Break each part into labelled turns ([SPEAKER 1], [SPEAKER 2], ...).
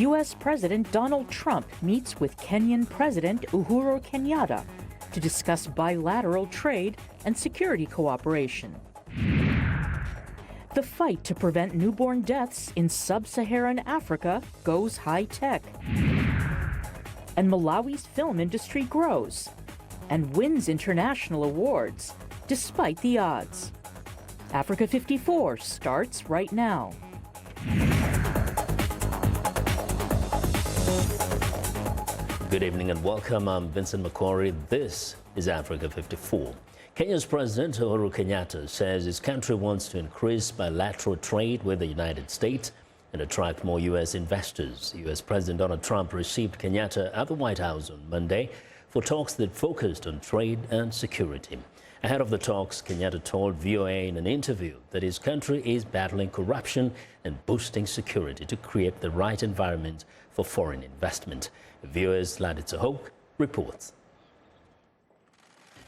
[SPEAKER 1] U.S. President Donald Trump meets with Kenyan President Uhuru Kenyatta to discuss bilateral trade and security cooperation. The fight to prevent newborn deaths in sub-Saharan Africa goes high-tech. And Malawi's film industry grows and wins international awards despite the odds. Africa 54 starts right now.
[SPEAKER 2] Good evening and welcome. I'm Vincent McCory. This is Africa 54. Kenya's President Uhuru Kenyatta says his country wants to increase bilateral trade with the United States and attract more U.S. investors. U.S. President Donald Trump received Kenyatta at the White House on Monday for talks that focused on trade and security. Ahead of the talks, Kenyatta told VOA in an interview that his country is battling corruption and boosting security to create the right environment for foreign investment. VOA's Laditza Hoke reports.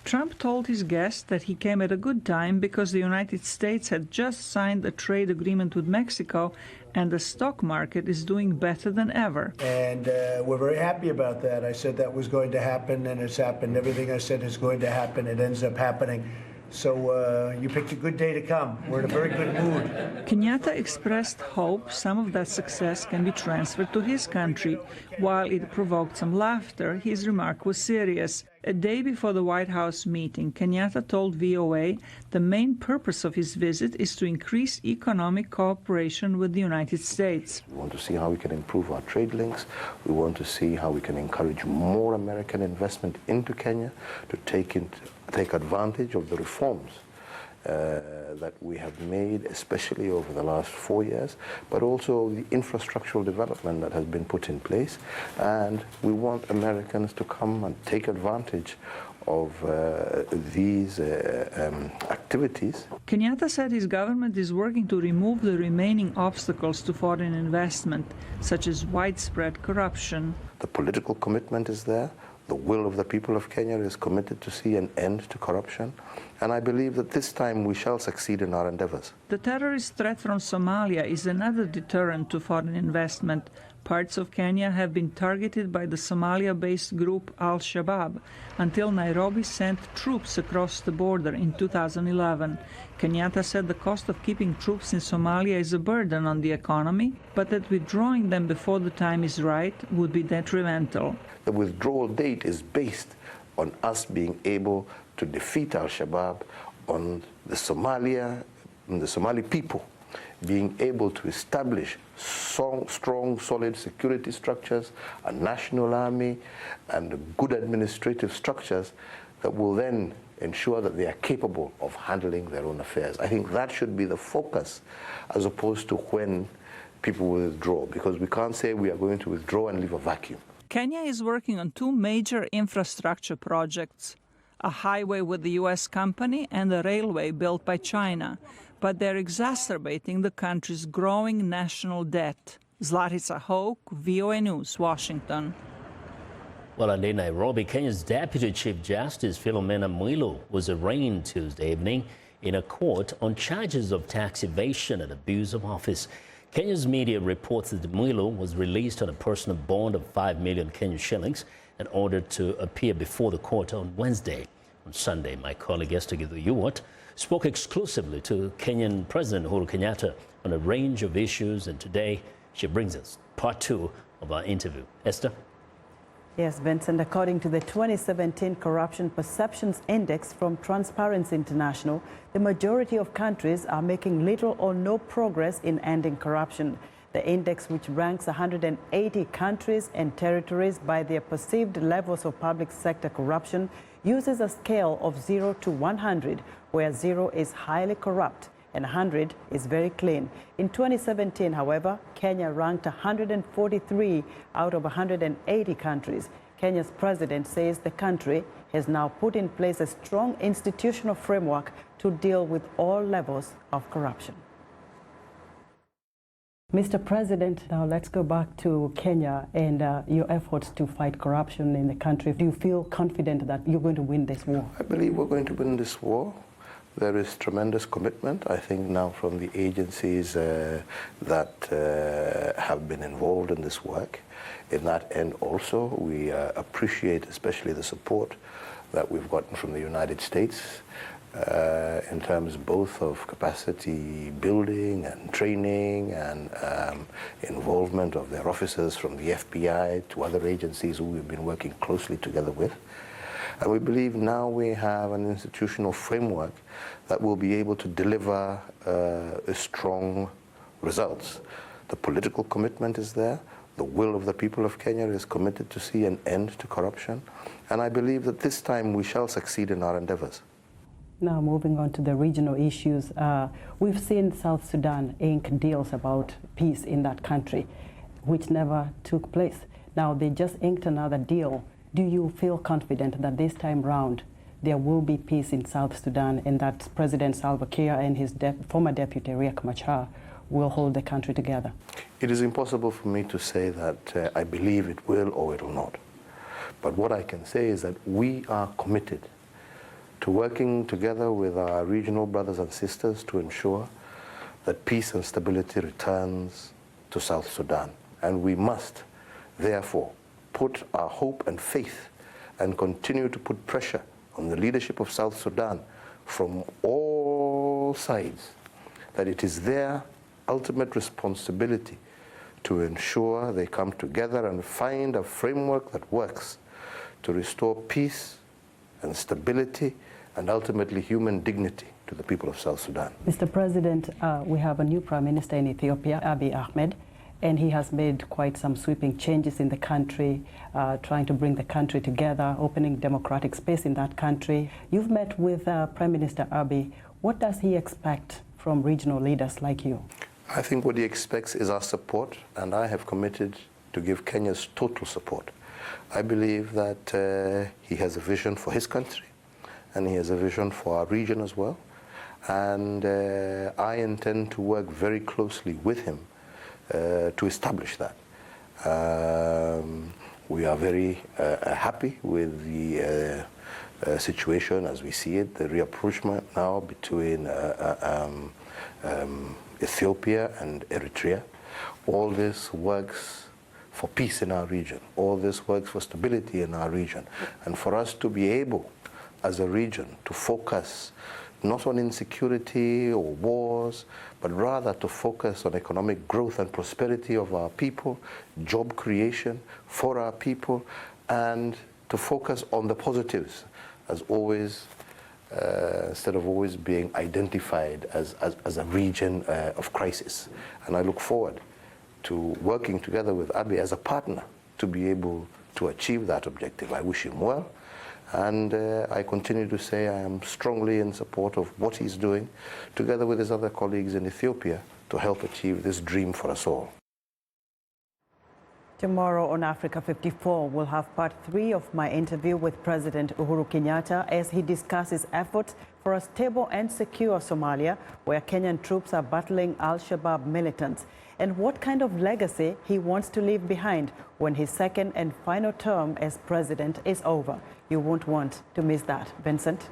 [SPEAKER 3] Trump told his guests that he came at a good time because the United States had just signed a trade agreement with Mexico and the stock market is doing better than ever.
[SPEAKER 4] And we're very happy about that. I said that was going to happen, and it's happened. Everything I said is going to happen. It ends up happening. So you picked a good day to come. We're in a very good mood.
[SPEAKER 3] Kenyatta expressed hope some of that success can be transferred to his country. While it provoked some laughter, his remark was serious. A day before the White House meeting, Kenyatta told VOA the main purpose of his visit is to increase economic cooperation with the United States.
[SPEAKER 5] We want to see how we can improve our trade links. We want to see how we can encourage more American investment into Kenya to take advantage of the reforms that we have made, especially over the last 4 years, but also the infrastructural development that has been put in place. And we want Americans to come and take advantage of these activities.
[SPEAKER 3] Kenyatta said his government is working to remove the remaining obstacles to foreign investment, such as widespread corruption.
[SPEAKER 5] The political commitment is there. The will of the people of Kenya is committed to see an end to corruption, and I believe that this time we shall succeed in our endeavors.
[SPEAKER 3] The terrorist threat from Somalia is another deterrent to foreign investment. Parts of Kenya have been targeted by the Somalia-based group Al-Shabaab until Nairobi sent troops across the border in 2011. Kenyatta said the cost of keeping troops in Somalia is a burden on the economy, but that withdrawing them before the time is right would be detrimental.
[SPEAKER 5] The withdrawal date is based on us being able to defeat Al-Shabaab, on the Somali people being able to establish strong, solid security structures, a national army, and good administrative structures that will then ensure that they are capable of handling their own affairs. I think that should be the focus as opposed to when people will withdraw, because we can't say we are going to withdraw and leave a vacuum.
[SPEAKER 3] Kenya is working on two major infrastructure projects, a highway with the U.S. company and a railway built by China, but they're exacerbating the country's growing national debt. Zlatica Hoke, VOA News, Washington.
[SPEAKER 2] Well, and in Nairobi, Kenya's Deputy Chief Justice Philomena Mwilu was arraigned Tuesday evening in a court on charges of tax evasion and abuse of office. Kenya's media reports that Mwilu was released on a personal bond of 5 million Kenyan shillings and ordered to appear before the court on Wednesday. On Sunday, my colleague Esther Githu-Yuwat spoke exclusively to Kenyan President Uhuru Kenyatta on a range of issues, and today she brings us part 2 of our interview. Esther?
[SPEAKER 6] Yes, Vincent, according to the 2017 Corruption Perceptions Index from Transparency International, the majority of countries are making little or no progress in ending corruption. The index, which ranks 180 countries and territories by their perceived levels of public sector corruption, uses a scale of 0 to 100, where 0 is highly corrupt and 100 is very clean. In 2017, however, Kenya ranked 143 out of 180 countries. Kenya's president says the country has now put in place a strong institutional framework to deal with all levels of corruption. Mr. President, now let's go back to Kenya and your efforts to fight corruption in the country. Do you feel confident that you're going to win this war?
[SPEAKER 5] I believe we're going to win this war. there is tremendous commitment, I think, now from the agencies that have been involved in this work. In that end also, we appreciate especially the support that we've gotten from the United States in terms both of capacity building and training and involvement of their officers from the FBI to other agencies who we've been working closely together with. And we believe now we have an institutional framework that will be able to deliver strong results. The political commitment is there. The will of the people of Kenya is committed to see an end to corruption. And I believe that this time we shall succeed in our endeavors.
[SPEAKER 6] Now, moving on to the regional issues, we've seen South Sudan ink deals about peace in that country, which never took place. Now, they just inked another deal. Do you feel confident that this time round there will be peace in South Sudan and that President Salva Kiir and his former deputy Riek Machar will hold the country together?
[SPEAKER 5] It is impossible for me to say that I believe it will or it will not. But what I can say is that we are committed to working together with our regional brothers and sisters to ensure that peace and stability returns to South Sudan. And we must, therefore, put our hope and faith and continue to put pressure on the leadership of South Sudan from all sides that it is their ultimate responsibility to ensure they come together and find a framework that works to restore peace and stability and ultimately human dignity to the people of South Sudan.
[SPEAKER 6] Mr. President, we have a new Prime Minister in Ethiopia, Abiy Ahmed, and he has made quite some sweeping changes in the country, trying to bring the country together, opening democratic space in that country. You've met with Prime Minister Abiy. What does he expect from regional leaders like you?
[SPEAKER 5] I think what he expects is our support, and I have committed to give Kenya's total support. I believe that he has a vision for his country, and he has a vision for our region as well. And I intend to work very closely with him to establish that. We are very happy with the situation as we see it, the rapprochement now between Ethiopia and Eritrea. All this works for peace in our region. All this works for stability in our region. And for us to be able, as a region, to focus not on insecurity or wars, but rather to focus on economic growth and prosperity of our people, job creation for our people, and to focus on the positives, as always, instead of always being identified as a region of crisis. And I look forward to working together with Abiy as a partner to be able to achieve that objective. I wish him well. And I continue to say I am strongly in support of what he's doing, together with his other colleagues in Ethiopia, to help achieve this dream for us all.
[SPEAKER 6] Tomorrow on Africa 54, we'll have part 3 of my interview with President Uhuru Kenyatta as he discusses efforts for a stable and secure Somalia, where Kenyan troops are battling Al-Shabaab militants, and what kind of legacy he wants to leave behind when his second and final term as president is over. You won't want to miss that. Vincent?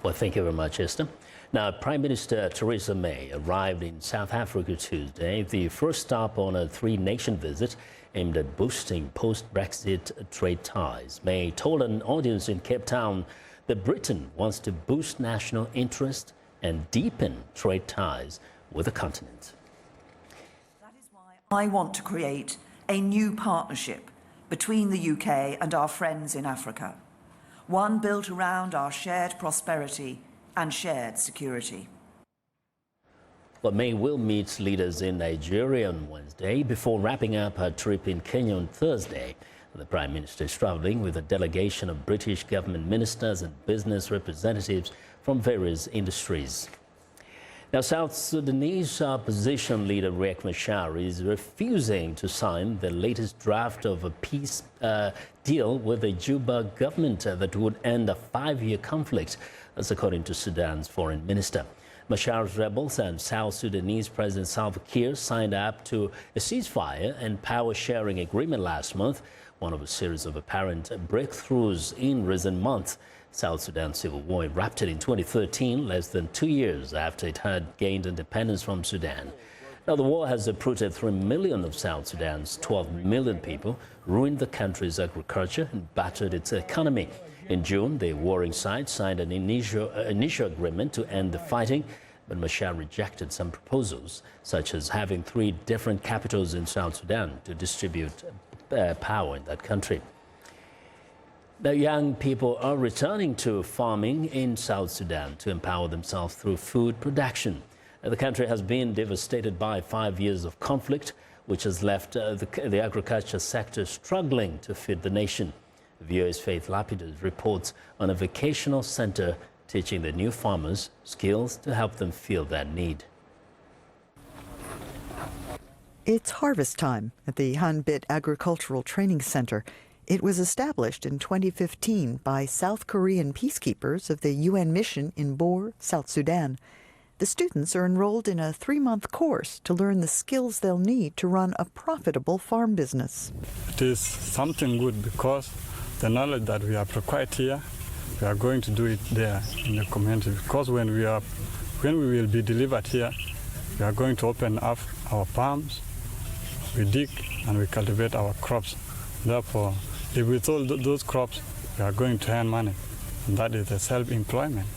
[SPEAKER 2] Well, thank you very much, Esther. Now, Prime Minister Theresa May arrived in South Africa Tuesday, the first stop on a 3-nation visit aimed at boosting post-Brexit trade ties. May told an audience in Cape Town that Britain wants to boost national interest and deepen trade ties with the continent.
[SPEAKER 7] That is why I want to create a new partnership between the UK and our friends in Africa, one built around our shared prosperity and shared security.
[SPEAKER 2] Well, May will meet leaders in Nigeria on Wednesday before wrapping up her trip in Kenya on Thursday. The Prime Minister is traveling with a delegation of British government ministers and business representatives from various industries. Now, South Sudanese opposition leader Riek Machar is refusing to sign the latest draft of a peace deal with the Juba government that would end a 5-year conflict, that's according to Sudan's foreign minister. Machar's rebels and South Sudanese President Salva Kiir signed up to a ceasefire and power-sharing agreement last month, one of a series of apparent breakthroughs in recent months. South Sudan's civil war erupted in 2013, less than 2 years after it had gained independence from Sudan. Now, the war has uprooted 3 million of South Sudan's 12 million people, ruined the country's agriculture, and battered its economy. In June, the warring sides signed an initial agreement to end the fighting, but Machar rejected some proposals, such as having 3 different capitals in South Sudan to distribute power in that country. Now, young people are returning to farming in South Sudan to empower themselves through food production. The country has been devastated by 5 years of conflict, which has left the agriculture sector struggling to feed the nation. VOA's Faith Lapidus reports on a vocational center teaching the new farmers skills to help them fill that need.
[SPEAKER 8] It's harvest time at the Hanbit Agricultural Training Center. It was established in 2015 by South Korean peacekeepers of the UN mission in Bor, South Sudan. The students are enrolled in a 3-month course to learn the skills they'll need to run a profitable farm business.
[SPEAKER 9] It is something good because the knowledge that we have acquired here, we are going to do it there in the community. Because when we will be delivered here, we are going to open up our farms, we dig and we cultivate our crops. Therefore, if we sold those crops, we are going to earn money. And that is the self-employment.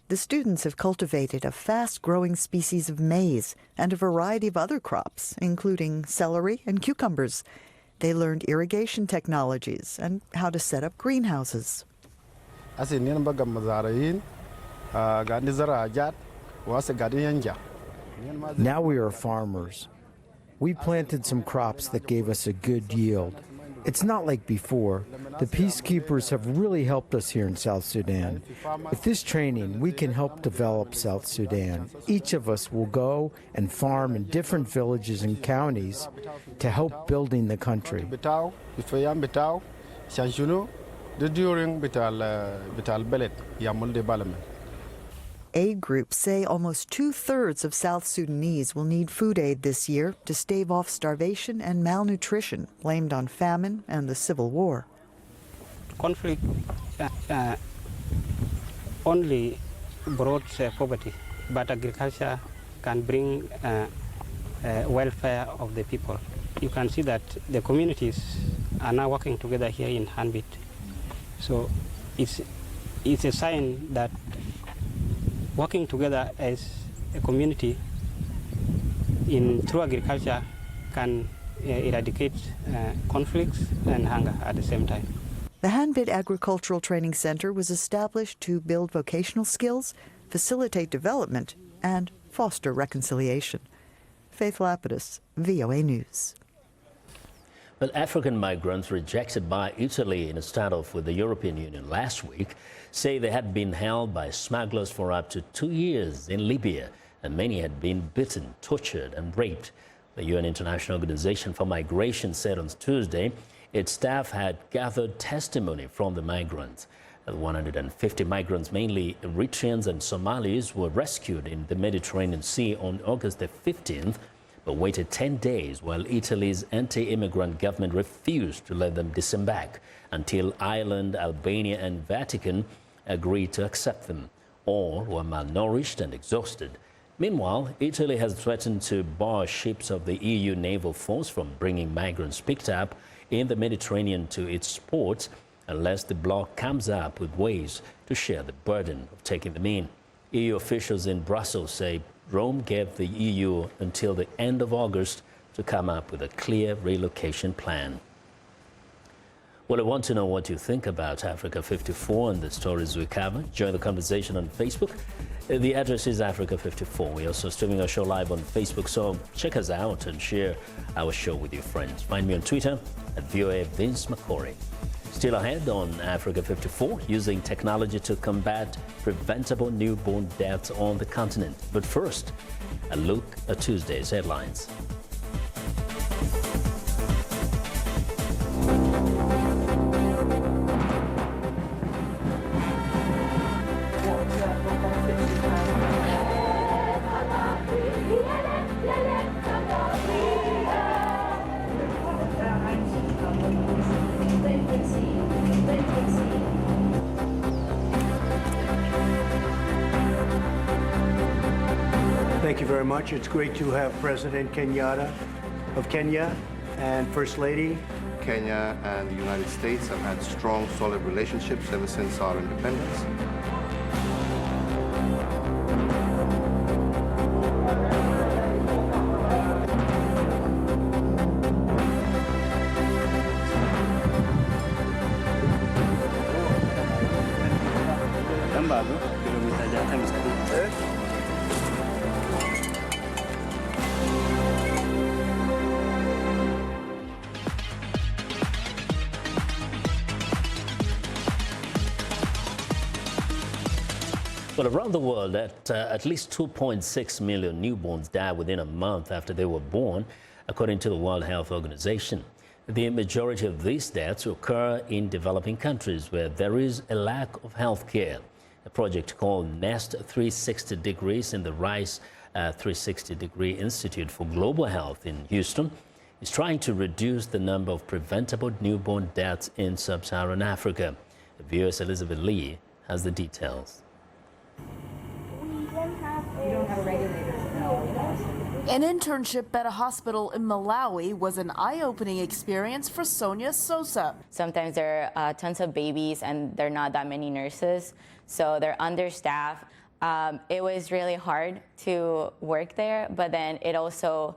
[SPEAKER 8] The students have cultivated a fast-growing species of maize and a variety of other crops, including celery and cucumbers. They learned irrigation technologies and how to set up greenhouses.
[SPEAKER 10] Now we are farmers. We planted some crops that gave us a good yield. It's not like before. The peacekeepers have really helped us here in South Sudan. With this training, we can help develop South Sudan. Each of us will go and farm in different villages and counties to help building the country.
[SPEAKER 8] Aid groups say almost 2/3 of South Sudanese will need food aid this year to stave off starvation and malnutrition blamed on famine and the civil war.
[SPEAKER 11] Conflict only brought poverty, but agriculture can bring welfare of the people. You can see that the communities are now working together here in Hanbit. So it's a sign that working together as a community through agriculture can eradicate conflicts and hunger at the same time.
[SPEAKER 8] The Hanbit Agricultural Training Center was established to build vocational skills, facilitate development, and foster reconciliation. Faith Lapidus, VOA News.
[SPEAKER 2] But African migrants rejected by Italy in a standoff with the European Union last week say they had been held by smugglers for up to 2 years in Libya, and many had been beaten, tortured and raped. The UN International Organization for Migration said on Tuesday its staff had gathered testimony from the migrants. 150 migrants, mainly Eritreans and Somalis, were rescued in the Mediterranean Sea on August the 15th, but waited 10 days while Italy's anti-immigrant government refused to let them disembark until Ireland, Albania and Vatican agreed to accept them. All were malnourished and exhausted. Meanwhile, Italy has threatened to bar ships of the EU naval force from bringing migrants picked up in the Mediterranean to its ports unless the bloc comes up with ways to share the burden of taking them in. EU officials in Brussels say Rome gave the EU until the end of August to come up with a clear relocation plan. Well, I want to know what you think about Africa 54 and the stories we cover. Join the conversation on Facebook. The address is Africa 54. We're also streaming our show live on Facebook, so check us out and share our show with your friends. Find me on Twitter at VOA Vince McCory. Still ahead on Africa 54, using technology to combat preventable newborn deaths on the continent. But first, a look at Tuesday's headlines.
[SPEAKER 4] Thank you very much. It's great to have President Kenyatta of Kenya and First Lady.
[SPEAKER 5] Kenya and the United States have had strong, solid relationships ever since our independence.
[SPEAKER 2] Well, around the world, at least 2.6 million newborns die within a month after they were born, according to the World Health Organization. The majority of these deaths occur in developing countries where there is a lack of health care. A project called Nest 360 Degrees in the Rice 360 Degree Institute for Global Health in Houston is trying to reduce the number of preventable newborn deaths in sub-Saharan Africa. The viewers Elizabeth Lee has the details.
[SPEAKER 12] An internship at a hospital in Malawi was an eye-opening experience for Sonia Sosa.
[SPEAKER 13] Sometimes there are tons of babies and there are not that many nurses, so they're understaffed. It was really hard to work there, but then it also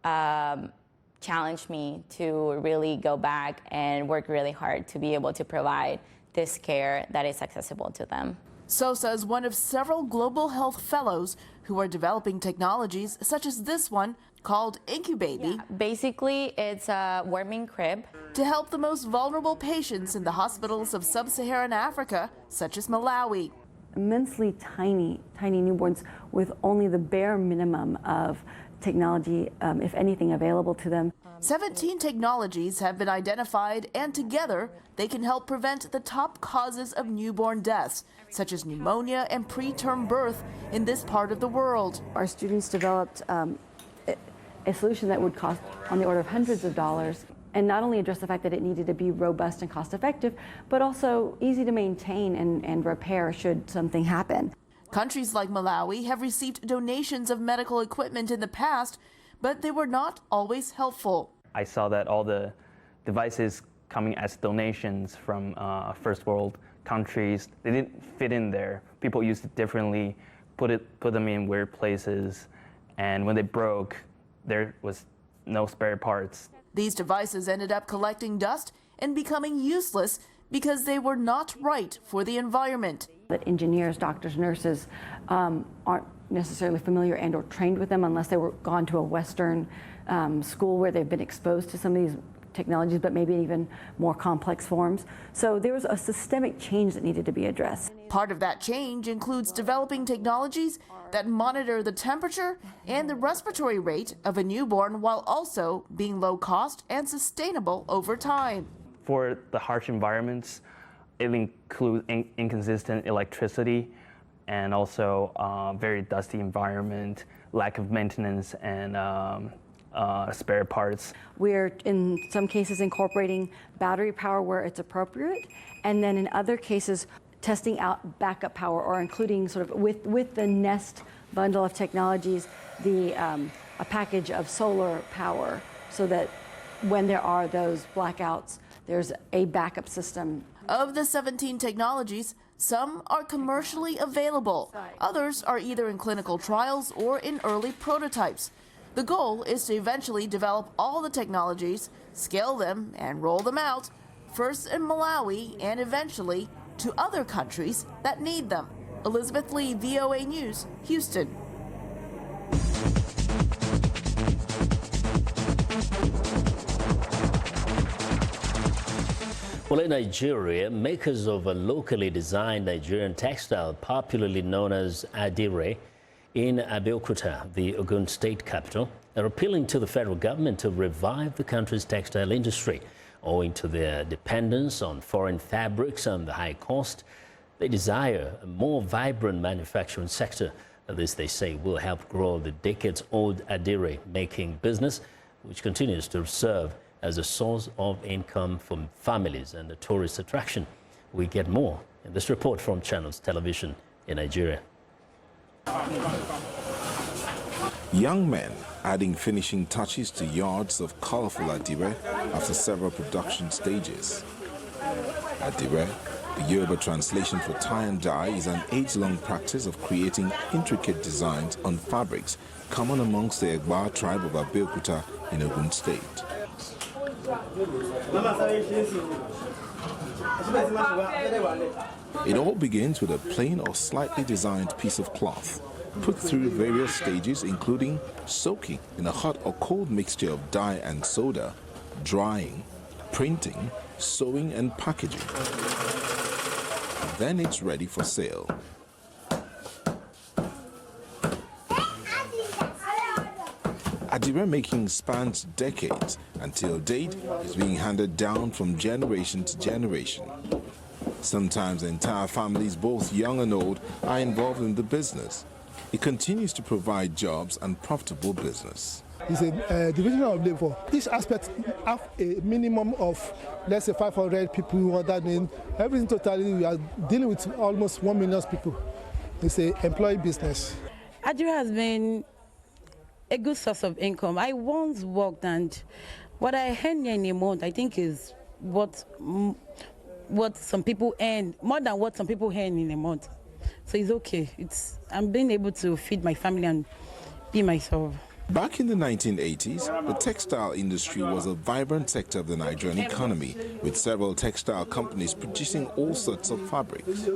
[SPEAKER 13] challenged me to really go back and work really hard to be able to provide this care that is accessible to them.
[SPEAKER 12] Sosa is one of several global health fellows who are developing technologies such as this one called Incubaby.
[SPEAKER 13] Yeah, basically, it's a warming crib
[SPEAKER 12] to help the most vulnerable patients in the hospitals of sub-Saharan Africa, such as Malawi.
[SPEAKER 14] Immensely tiny newborns with only the bare minimum of technology, if anything, available to them.
[SPEAKER 12] 17 technologies have been identified, and together they can help prevent the top causes of newborn deaths, such as pneumonia and preterm birth in this part of the world.
[SPEAKER 14] Our students developed a solution that would cost on the order of hundreds of dollars, and not only address the fact that it needed to be robust and cost effective, but also easy to maintain and repair should something happen.
[SPEAKER 12] Countries like Malawi have received donations of medical equipment in the past, but they were not always helpful.
[SPEAKER 15] I saw that all the devices coming as donations from first world countries, they didn't fit in there. People used it differently, put them in weird places, and when they broke, there was no spare parts.
[SPEAKER 12] These devices ended up collecting dust and becoming useless because they were not right for the environment.
[SPEAKER 14] That engineers, doctors, nurses aren't necessarily familiar and or trained with them unless they were gone to a Western school where they've been exposed to some of these technologies, but maybe in even more complex forms. So there was a systemic change that needed to be addressed.
[SPEAKER 12] Part of that change includes developing technologies that monitor the temperature and the respiratory rate of a newborn while also being low cost and sustainable over time.
[SPEAKER 15] For the harsh environments, it includes inconsistent electricity and also very dusty environment, lack of maintenance, and spare parts.
[SPEAKER 14] We're in some cases incorporating battery power where it's appropriate, and then in other cases testing out backup power, or including sort of with the Nest bundle of technologies, a package of solar power, so that when there are those blackouts, there's a backup system.
[SPEAKER 12] Of the 17 technologies, some are commercially available. Others are either in clinical trials or in early prototypes. The goal is to eventually develop all the technologies, scale them, and roll them out, first in Malawi and eventually to other countries that need them. Elizabeth Lee, VOA News, Houston.
[SPEAKER 2] Well, in Nigeria, makers of a locally designed Nigerian textile popularly known as Adire in Abeokuta, the Ogun state capital, are appealing to the federal government to revive the country's textile industry. Owing to their dependence on foreign fabrics and the high cost, they desire a more vibrant manufacturing sector. This, they say, will help grow the decades-old Adire making business, which continues to serve as a source of income for families and a tourist attraction. We get more in this report from Channels Television in Nigeria.
[SPEAKER 16] Young men adding finishing touches to yards of colorful adire after several production stages. Adire, the Yoruba translation for tie and dye, is an age-long practice of creating intricate designs on fabrics common amongst the Egba tribe of Abeokuta in Ogun State. It all begins with a plain or slightly designed piece of cloth, put through various stages including soaking in a hot or cold mixture of dye and soda, drying, printing, sewing and packaging. Then it's ready for sale. Adire making spans decades. Until date, is being handed down from generation to generation. Sometimes entire families, both young and old, are involved in the business. It continues to provide jobs and profitable business.
[SPEAKER 17] It's a division of labor. Each aspect have a minimum of, let's say, 500 people. That means everything totally, we are dealing with almost 1 million people. It's an employee business.
[SPEAKER 18] Adire has been a good source of income. I once worked, and what I earn in a month, I think, is what some people earn, more than what some people earn in a month. So it's okay. I'm being able to feed my family and be myself.
[SPEAKER 16] Back in the 1980s, the textile industry was a vibrant sector of the Nigerian economy, with several textile companies producing all sorts of fabrics.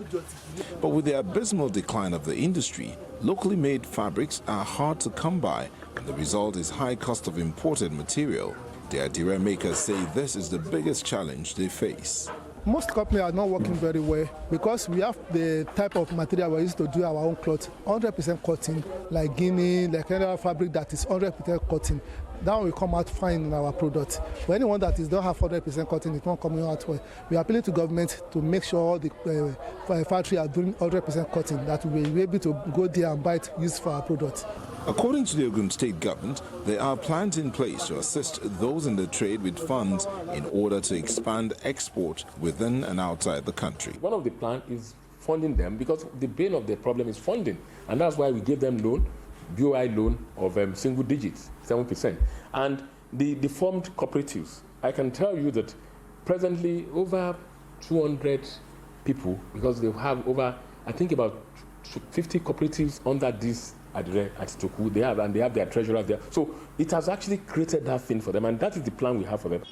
[SPEAKER 16] But with the abysmal decline of the industry, locally made fabrics are hard to come by, and the result is high cost of imported material. The Adire makers say this is the biggest challenge they face.
[SPEAKER 17] Most companies are not working very well because we have the type of material we use to do our own clothes, 100% cotton, like Guinea, like any other fabric that is 100% cotton. That will come out fine in our product. For anyone that don't have 100% cotton, it won't come out well. We are appealing to government to make sure the factory are doing 100% cotton, that we will be able to go there and buy it, use for our product.
[SPEAKER 16] According to the Ogun State government, there are plans in place to assist those in the trade with funds in order to expand export within and outside the country.
[SPEAKER 19] One of the plans is funding them, because the bane of the problem is funding, and that's why we give them loan, BOI loan of single digits, 7%. And the formed cooperatives, I can tell you that presently over 200 people, because they have over, I think about 50 cooperatives under this Adire at Toku, they have their treasurers there. So it has actually created that thing for them, and that is the plan we have for them.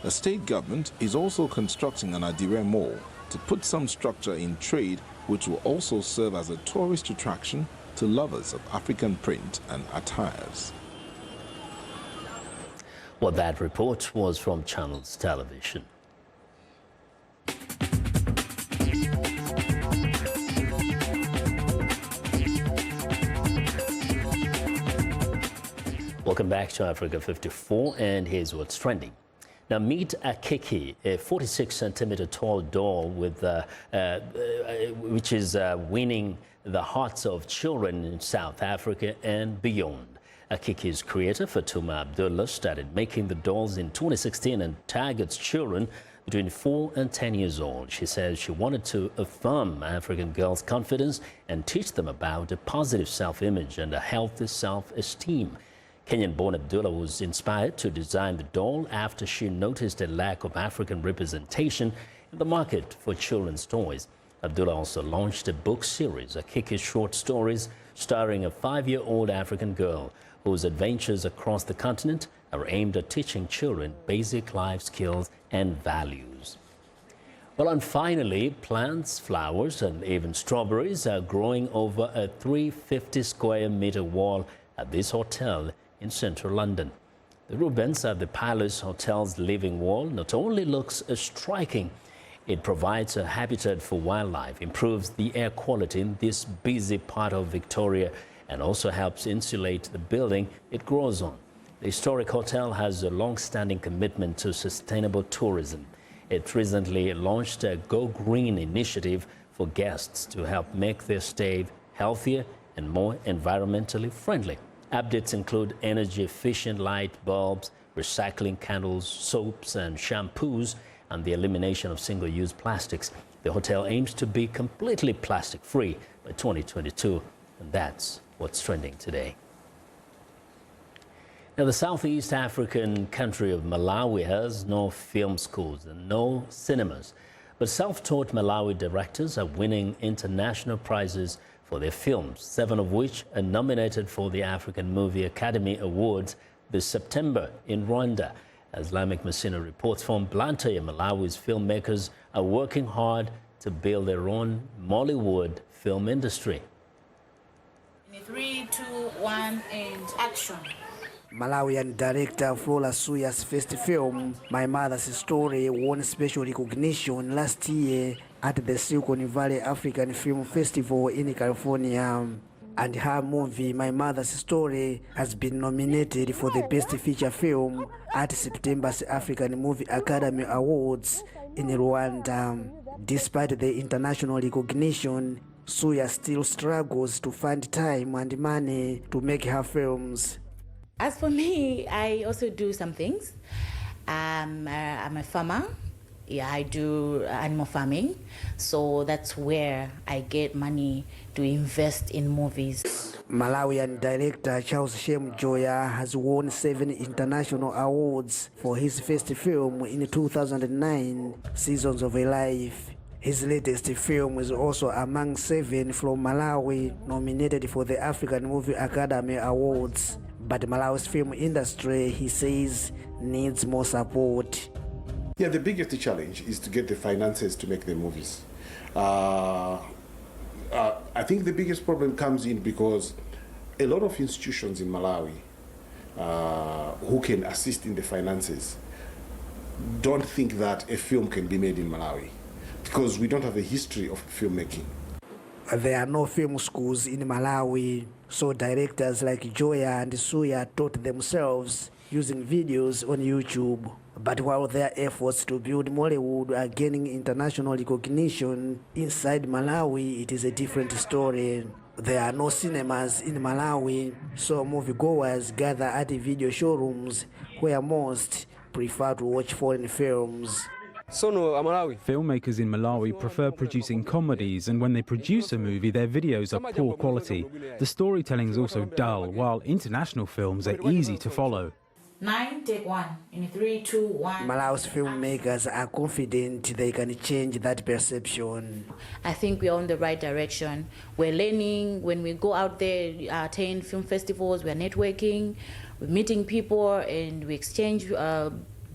[SPEAKER 16] The state government is also constructing an Adire mall to put some structure in trade, which will also serve as a tourist attraction to lovers of African print and attires.
[SPEAKER 2] Well, that report was from Channels Television. Welcome back to Africa 54, and here's what's trending. Now, meet Akiki, a 46-centimeter tall doll which is winning the hearts of children in South Africa and beyond. Akiki's creator, Fatuma Abdullah, started making the dolls in 2016 and targets children between 4 and 10 years old. She says she wanted to affirm African girls' confidence and teach them about a positive self-image and a healthy self-esteem. Kenyan-born Abdullah was inspired to design the doll after she noticed a lack of African representation in the market for children's toys. Abdullah also launched a book series, Akiki's Short Stories, starring a 5-year-old African girl whose adventures across the continent are aimed at teaching children basic life skills and values. Well, and finally, plants, flowers, and even strawberries are growing over a 350-square-meter wall at this hotel in central London. The Rubens at the Palace Hotel's living wall not only looks striking, it provides a habitat for wildlife, improves the air quality in this busy part of Victoria, and also helps insulate the building it grows on. The historic hotel has a long-standing commitment to sustainable tourism. It recently launched a Go Green initiative for guests to help make their stay healthier and more environmentally friendly. Updates include energy-efficient light bulbs, recycling candles, soaps and shampoos, and the elimination of single-use plastics. The hotel aims to be completely plastic-free by 2022, and that's what's trending today. Now, the Southeast African country of Malawi has no film schools and no cinemas, but self-taught Malawi directors are winning international prizes for their films, 7 of which are nominated for the African Movie Academy Awards this September in Rwanda. As Lamek Messina reports from Blantyre, Malawi's filmmakers are working hard to build their own Mollywood film industry.
[SPEAKER 20] 3, 2, 1, and action.
[SPEAKER 21] Malawian director Flora Suya's first film, My Mother's Story, won special recognition last year at the Silicon Valley African Film Festival in California. And her movie, My Mother's Story, has been nominated for the Best Feature Film at September's African Movie Academy Awards in Rwanda. Despite the international recognition, Suya still struggles to find time and money to make her films.
[SPEAKER 20] As for me, I also do some things. I'm a farmer. Yeah, I do animal farming. So that's where I get money to invest in movies.
[SPEAKER 21] Malawian director Charles Shem Joya has won 7 international awards for his first film in 2009, Seasons of a Life. His latest film is also among 7 from Malawi nominated for the African Movie Academy Awards. But Malawi's film industry, he says, needs more support.
[SPEAKER 22] Yeah, the biggest challenge is to get the finances to make the movies. I think the biggest problem comes in because a lot of institutions in Malawi who can assist in the finances don't think that a film can be made in Malawi because we don't have a history of filmmaking.
[SPEAKER 21] There are no film schools in Malawi, so directors like Joya and Suya taught themselves using videos on YouTube. But while their efforts to build Mollywood are gaining international recognition, inside Malawi it is a different story. There are no cinemas in Malawi, so moviegoers gather at the video showrooms where most prefer to watch foreign films.
[SPEAKER 23] Filmmakers in Malawi prefer producing comedies, and when they produce a movie, their videos are poor quality. The storytelling is also dull, while international films are easy to follow.
[SPEAKER 20] 9, take 1. In 3, 2, 1.
[SPEAKER 21] Malawi's filmmakers are confident they can change that perception.
[SPEAKER 20] I think we're on the right direction. We're learning. When we go out there, attend film festivals, we're networking, we're meeting people, and we exchange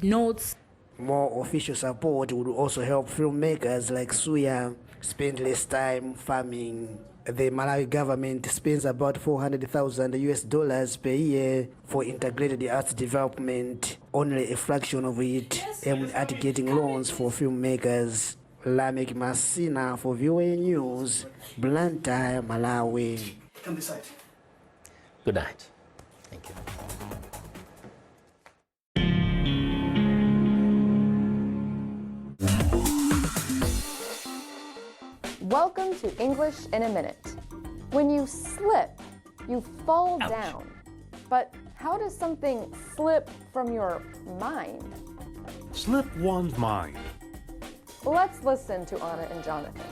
[SPEAKER 20] notes.
[SPEAKER 21] More official support would also help filmmakers like Suya spend less time farming. The Malawi government spends about $400,000 per year for integrated arts development, only a fraction of it aimed at getting loans for filmmakers. Lamek Messina for VOA News, Blantyre, Malawi.
[SPEAKER 4] Come this side.
[SPEAKER 2] Good night. Thank you.
[SPEAKER 24] Welcome to English in a Minute. When you slip, you fall down. But how does something slip from your mind?
[SPEAKER 25] Slip one's mind.
[SPEAKER 24] Let's listen to Anna and Jonathan.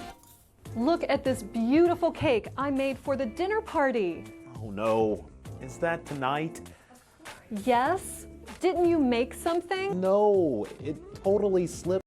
[SPEAKER 26] Look at this beautiful cake I made for the dinner party.
[SPEAKER 27] Oh no, is that tonight?
[SPEAKER 26] Yes? Didn't you make something?
[SPEAKER 27] No, it totally slipped.